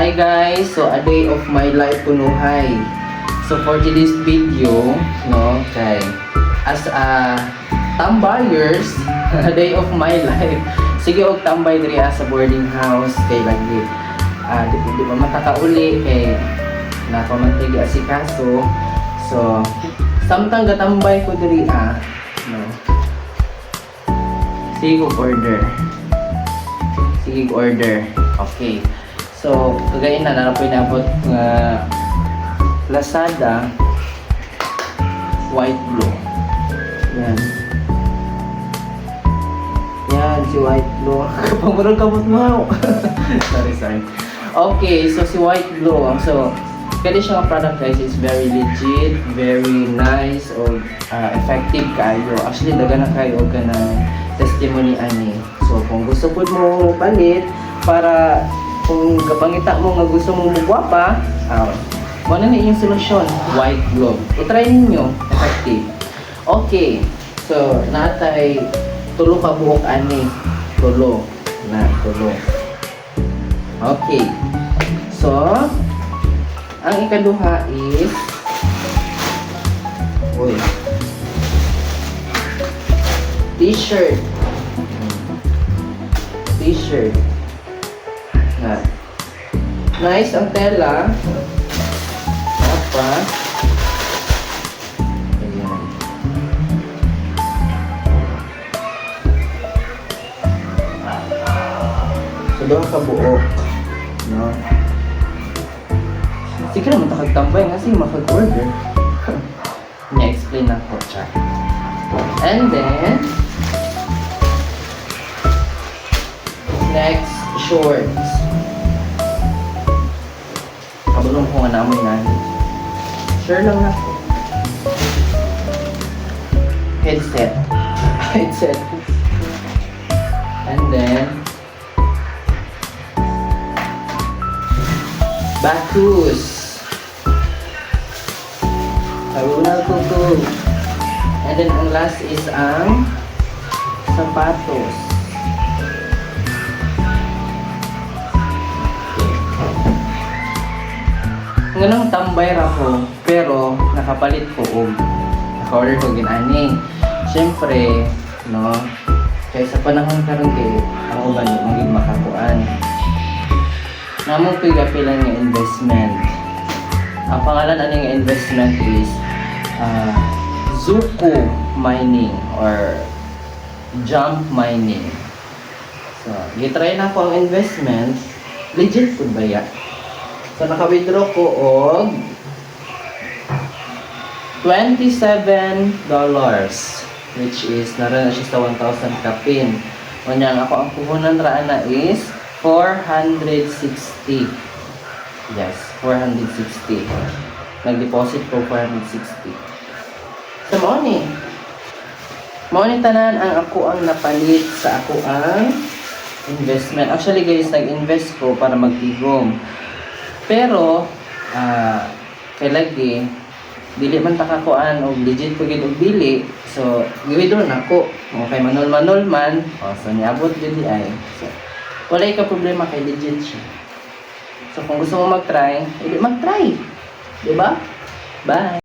Hi guys, so a day of my life kunuhay. So for today's video, no, kay as a tambayers, a day of my life. Sige og tambay diri sa boarding house kay lagi. Di pa matakauli kay napamantig asikaso. So samtang gatambay ko diri no. Sige order. Okay. So, kagayin na narapoy nabot nga Lazada white blue. Yan. Yan, si white blue. Kapag kabot mo. sorry. Okay, so si white blue. So, kaya siya nga product guys is very legit, very nice, o effective kayo. Actually, daga na kayo ka ng testimony ani. So, kung gusto po mo palit, para kung kapangita mo nga gusto mo magwapa, wala na yung solusyon, white glove. I-try ninyo, effective. Okay, so natay tulo ka buok ani. Tulo. Okay. So, ang ikaduha is t-shirt. Nice ang tela. Ayan. So, doon ka buok. No? Sige naman takagtambay nga sige makag-order. Nya-explain ako, chat. And then, next, shorts. Kabulong ko nga namoy na. Sure lang ako. Headset. And then, batus. Kabulong ko to. And then, ang last is ang sapatos. Nganong tambay ra ko, pero nakapalit ko og naka-order ko ginani. Syempre, no, kay sa panahon karon kay ang uban magig makakuan. Namong pigapilan nga investment. Ang pangalan ani nga investment is Zuko mining or jump mining. So, gitry na ko ang investment, legit pud ba ya? So, naka-withdraw ko og $27, which is naroon na siya sa 1,000 kapin. Kunyang ako ang puhunan raan na is 460. Yes, 460. Nag-deposit ko 460. So, mauni tanan ang ako ang napalit sa ako ang investment. Actually guys, nag-invest ko para magtigom. Pero, kay lagi, dili man takakuan o legit po gid og dili. So, giwithdraw na ko. Okay, manol man. So, niabot gid ay. So, wala ka problema kay legit siya. So, kung gusto mo mag-try, mag-try. Diba? Bye!